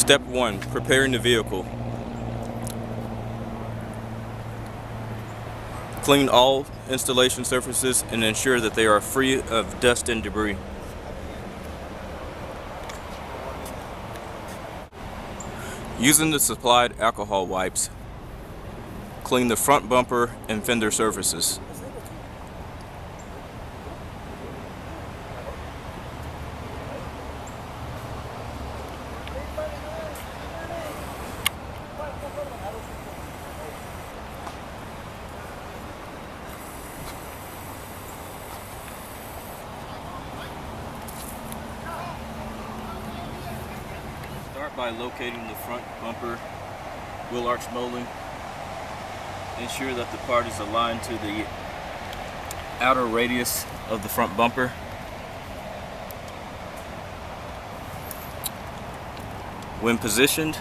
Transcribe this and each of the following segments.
Step 1. Preparing the vehicle. Clean all installation surfaces and ensure that they are free of dust and debris. Using the supplied alcohol wipes, clean the front bumper and fender surfaces. Start by locating the front bumper wheel arch molding. Ensure that the part is aligned to the outer radius of the front bumper. When positioned,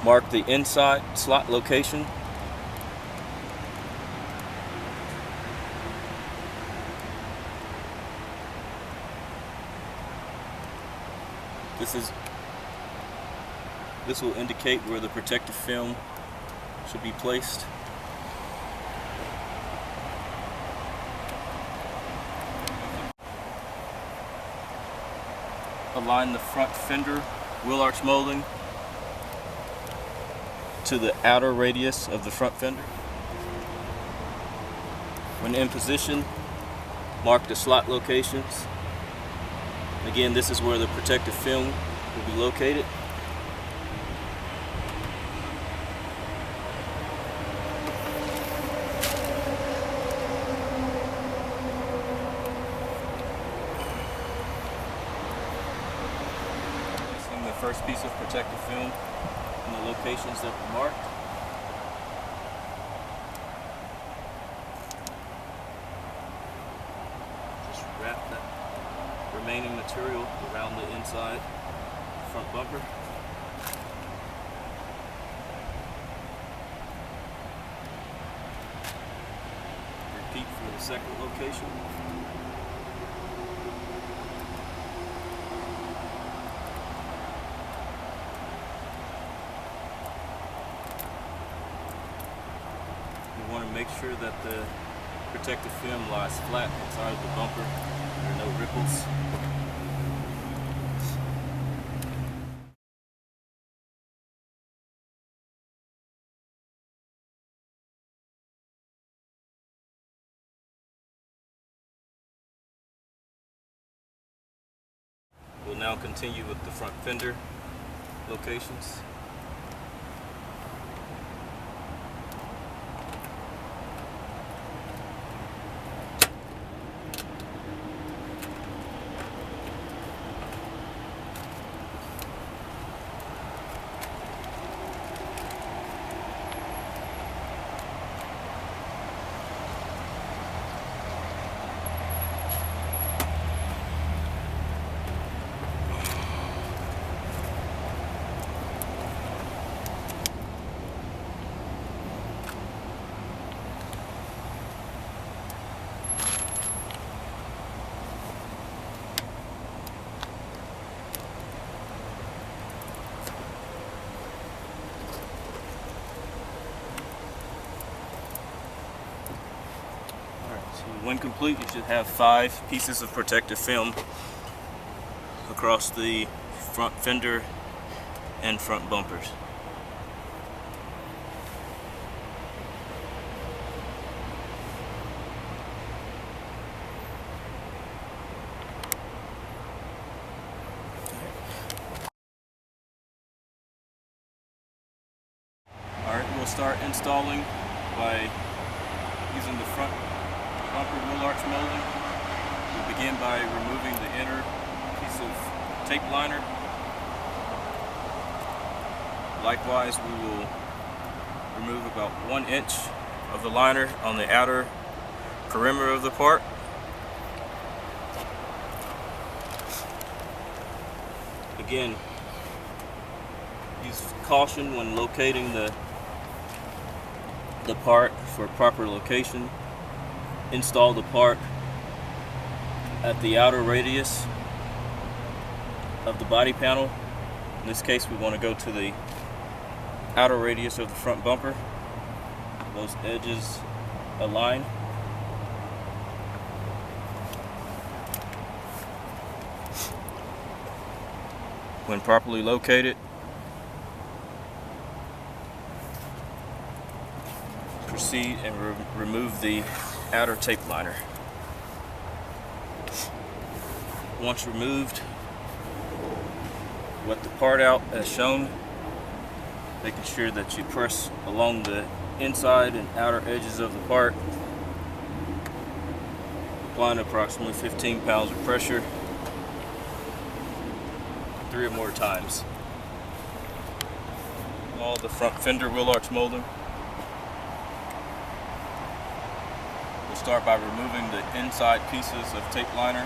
mark the inside slot location. This will indicate where the protective film should be placed. Align the front fender wheel arch molding to the outer radius of the front fender. When in position, mark the slot locations. Again, this is where the protective film will be located. Placing the first piece of protective film in the locations that were marked. Just wrap that remaining material around the inside front bumper. Repeat for the second location. You want to make sure that the protective film lies flat inside the bumper. There are no ripples. We'll now continue with the front fender locations. When complete, you should have 5 pieces of protective film across the front fender and front bumpers. Alright, we'll start installing by using the front bumper wheel arch molding. We'll begin by removing the inner piece of tape liner. Likewise, we will remove about 1 inch of the liner on the outer perimeter of the part. Again, use caution when locating the part for proper location. Install the part at the outer radius of the body panel In this case, we want to go to the outer radius of the front bumper. Those edges align. When properly located, proceed and remove the outer tape liner. Once removed, wet the part out as shown, making sure that you press along the inside and outer edges of the part, applying approximately 15 pounds of pressure 3 or more times. All the front fender wheel arch molding. We'll start by removing the inside pieces of tape liner.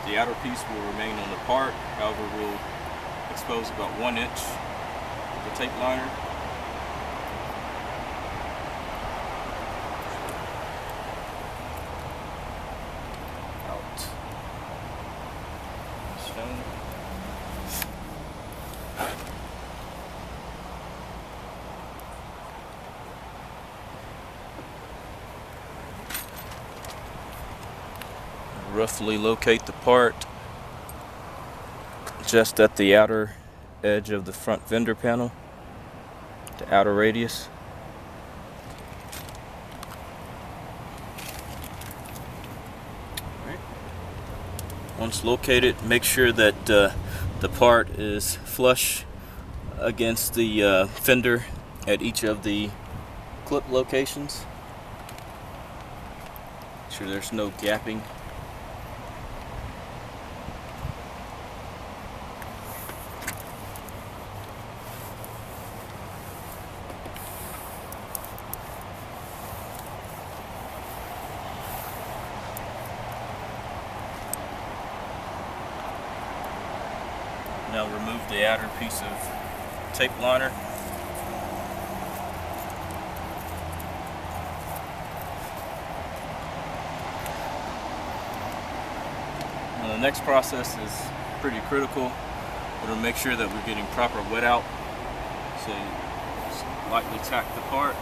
The outer piece will remain on the part, however we'll expose about 1 inch of the tape liner. Out. Shown. Roughly locate the part just at the outer edge of the front fender panel, the outer radius. Once located, make sure that the part is flush against the fender at each of the clip locations. Make sure there's no gapping. Now remove the outer piece of tape liner. Now the next process is pretty critical. We're going to make sure that we're getting proper wet out. So just lightly tack the part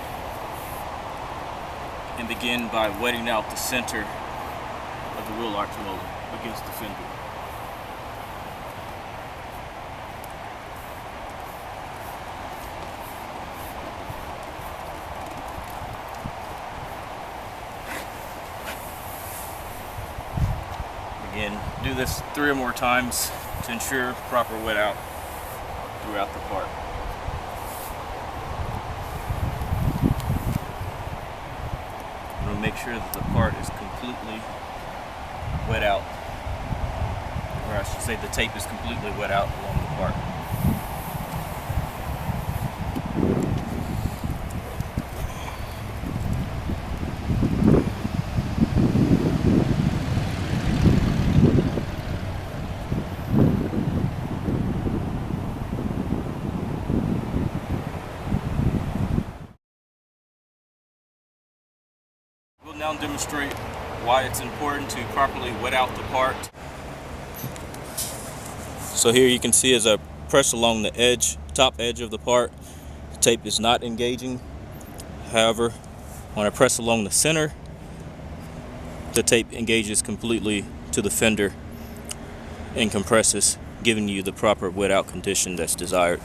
and begin by wetting out the center of the wheel arch molding against the fender. Again, do this 3 or more times to ensure proper wet out throughout the part. I'm going to make sure that the part is completely wet out, or I should say the tape is completely wet out along the part. We'll now demonstrate why it's important to properly wet out the part. So here you can see as I press along the edge, top edge of the part, the tape is not engaging. However, when I press along the center, the tape engages completely to the fender and compresses, giving you the proper wet out condition that's desired.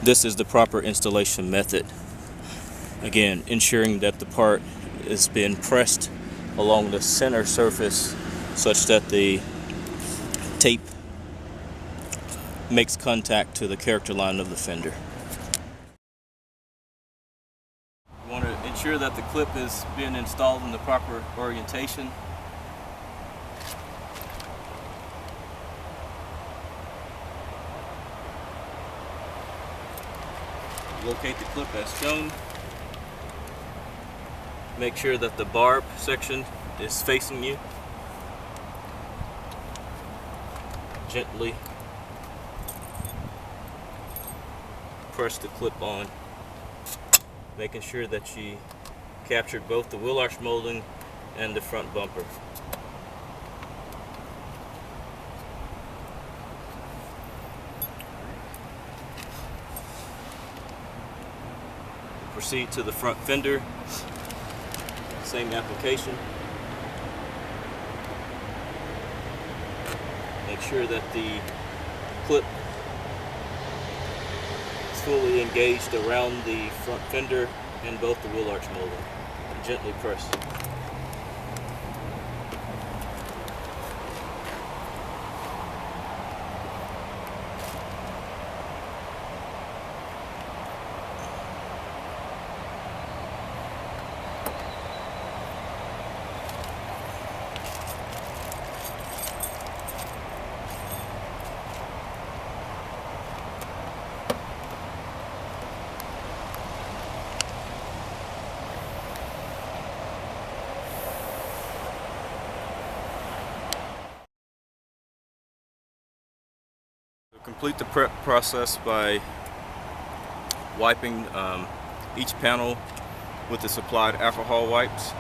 This is the proper installation method. Again, ensuring that the part is being pressed along the center surface such that the tape makes contact to the character line of the fender. You want to ensure that the clip is being installed in the proper orientation. Locate the clip as shown. Make sure that the barb section is facing you. Gently press the clip on, making sure that she captured both the wheel arch molding and the front bumper. Proceed to the front fender, same application. Make sure that the clip is fully engaged around the front fender and both the wheel arch molding. Gently press. Complete the prep process by wiping each panel with the supplied alcohol wipes.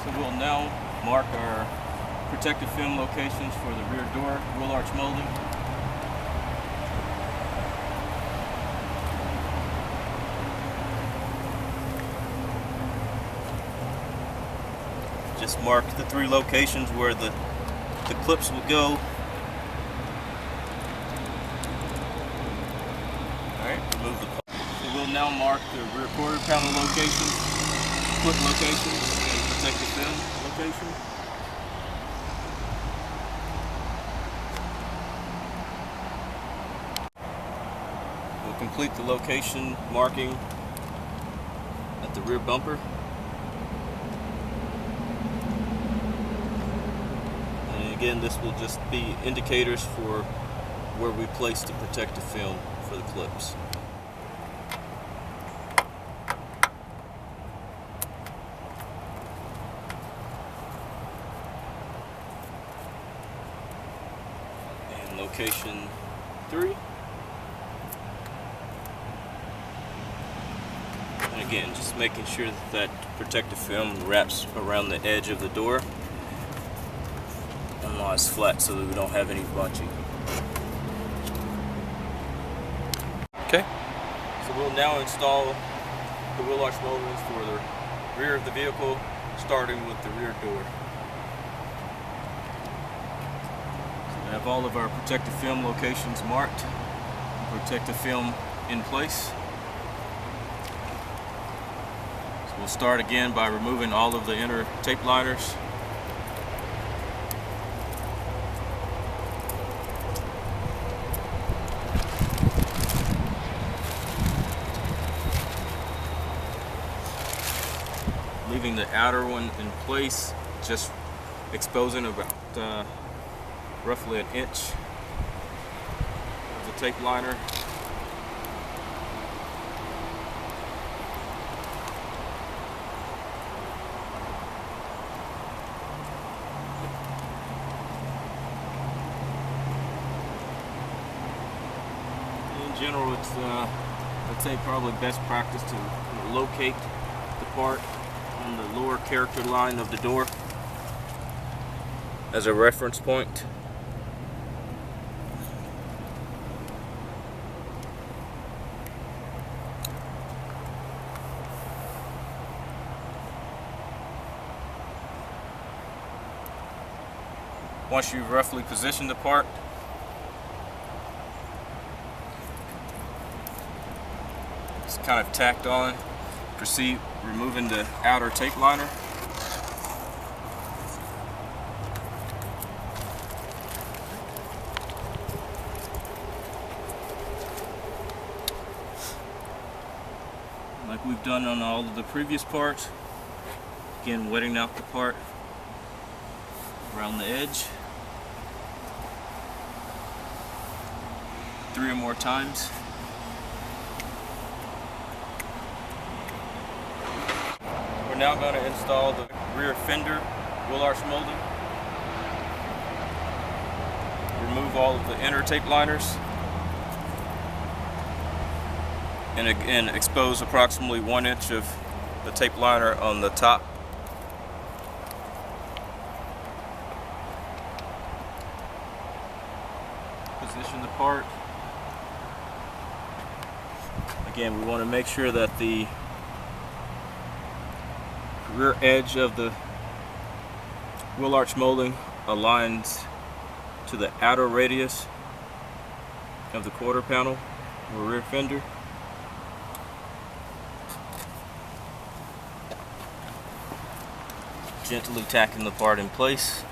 So we'll now mark our protective film locations for the rear door wheel arch molding. Just mark the 3 locations where the clips will go. Alright, remove the part. So we'll now mark the rear quarter panel locations, clip locations, and protective film location. We'll complete the location marking at the rear bumper. Again, this will just be indicators for where we place the protective film for the clips. And location 3. And again, just making sure that that protective film wraps around the edge of the door. Lies flat so that we don't have any bunching. Okay. So we'll now install the wheel arch moldings for the rear of the vehicle, starting with the rear door. So we have all of our protective film locations marked, protective film in place. So we'll start again by removing all of the inner tape liners. Leaving the outer one in place, just exposing about roughly an inch of the tape liner. In general, it's I'd say probably best practice to locate the part on the lower character line of the door as a reference point. Once you've roughly positioned the part, it's kind of tacked on. Proceed removing the outer tape liner. Like we've done on all of the previous parts. Again, wetting out the part around the edge 3 or more times. We're now going to install the rear fender wheel arch molding. Remove all of the inner tape liners. And again, expose approximately 1 inch of the tape liner on the top. Position the part. Again, we want to make sure that the rear edge of the wheel arch molding aligns to the outer radius of the quarter panel or rear fender. Gently tacking the part in place.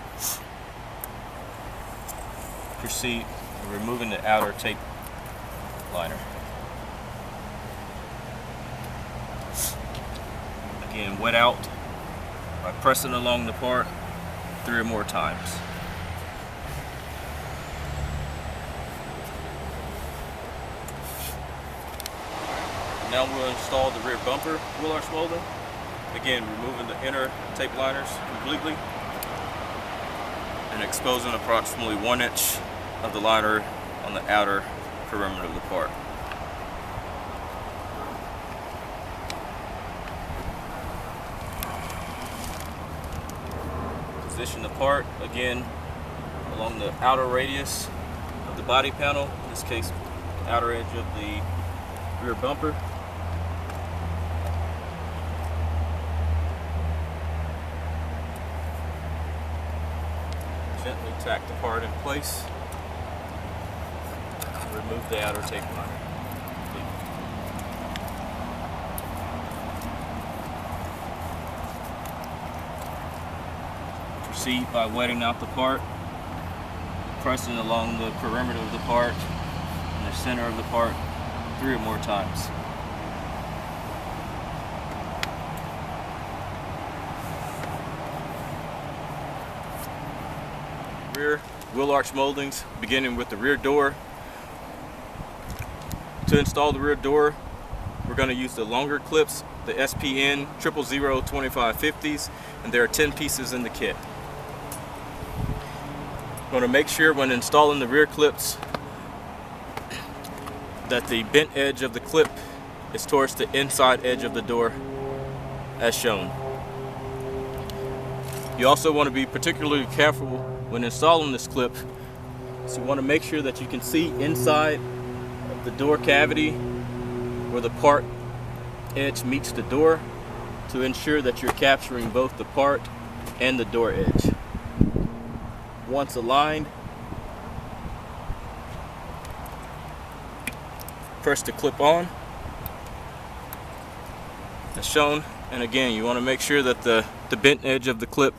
Proceed removing the outer tape liner. Again, wet out by pressing along the part 3 or more times. Now we'll install the rear bumper wheel arch molding. Again, removing the inner tape liners completely and exposing approximately 1 inch of the liner on the outer perimeter of the part. Position the part again along the outer radius of the body panel, in this case, the outer edge of the rear bumper. Gently tack the part in place. Remove the outer tape liner. Proceed by wetting out the part, pressing along the perimeter of the part and the center of the part 3 or more times. Rear wheel arch moldings, beginning with the rear door. To install the rear door, we're going to use the longer clips, the SPN 000 2550s, and there are 10 pieces in the kit. I'm going to make sure when installing the rear clips that the bent edge of the clip is towards the inside edge of the door as shown. You also want to be particularly careful when installing this clip, so you want to make sure that you can see inside of the door cavity where the part edge meets the door to ensure that you're capturing both the part and the door edge. Once aligned, press the clip on as shown, and again you want to make sure that the bent edge of the clip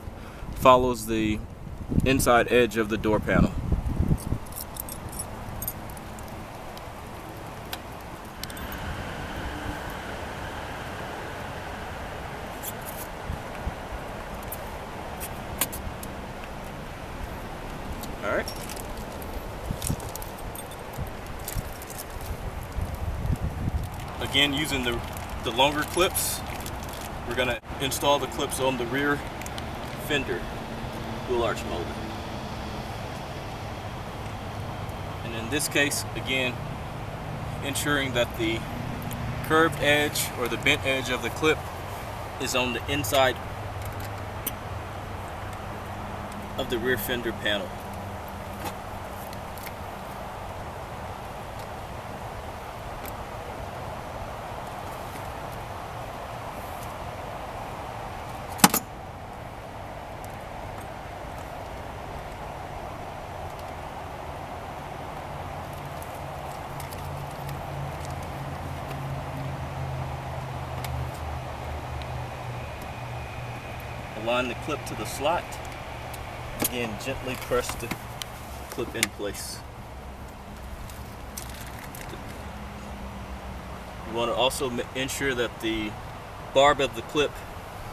follows the inside edge of the door panel. All right. Again, using the longer clips, we're going to install the clips on the rear fender wheel arch molding. And in this case, again, ensuring that the curved edge or the bent edge of the clip is on the inside of the rear fender panel. Align the clip to the slot. Again, gently press the clip in place. You want to also ensure that the barb of the clip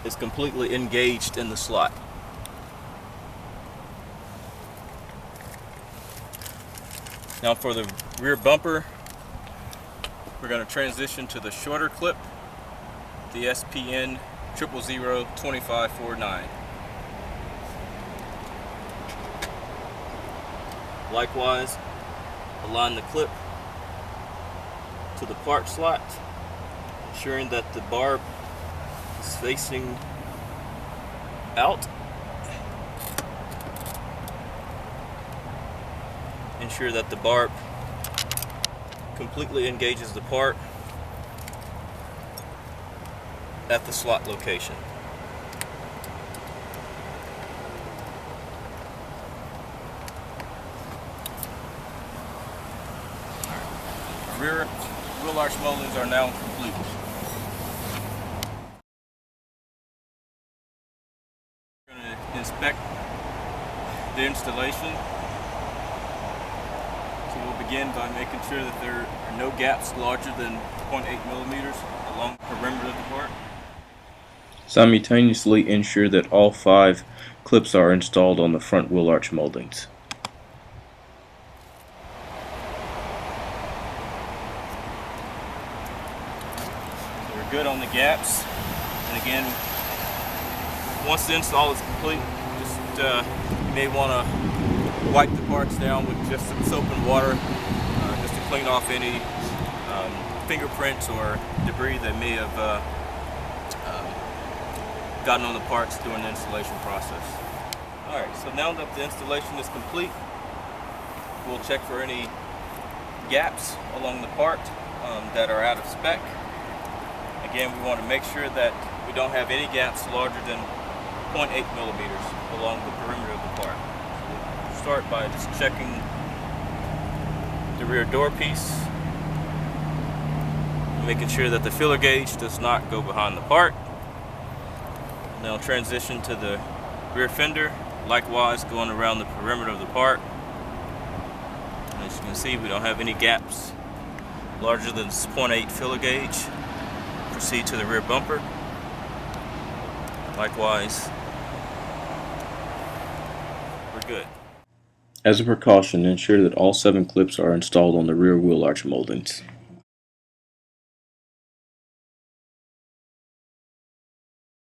is completely engaged in the slot. Now for the rear bumper, we're going to transition to the shorter clip, the SPN 000 2549. Likewise, align the clip to the part slot, ensuring that the barb is facing out. Ensure that the barb completely engages the part at the slot location. Rear wheel arch moldings are now complete. We're going to inspect the installation. So we'll begin by making sure that there are no gaps larger than 0.8 millimeters along the perimeter of the part. Simultaneously ensure that all 5 clips are installed on the front wheel arch moldings. We're good on the gaps, and again, once the install is complete, just you may want to wipe the parts down with just some soap and water, just to clean off any fingerprints or debris that may have gotten on the parts during the installation process. Alright, so now that the installation is complete, we'll check for any gaps along the part that are out of spec. Again, we want to make sure that we don't have any gaps larger than 0.8 millimeters along the perimeter of the part. So we'll start by just checking the rear door piece, making sure that the filler gauge does not go behind the part. Now transition to the rear fender, likewise going around the perimeter of the part. As you can see, we don't have any gaps larger than 0.8 filler gauge. Proceed to the rear bumper. Likewise, we're good. As a precaution, ensure that all 7 clips are installed on the rear wheel arch moldings.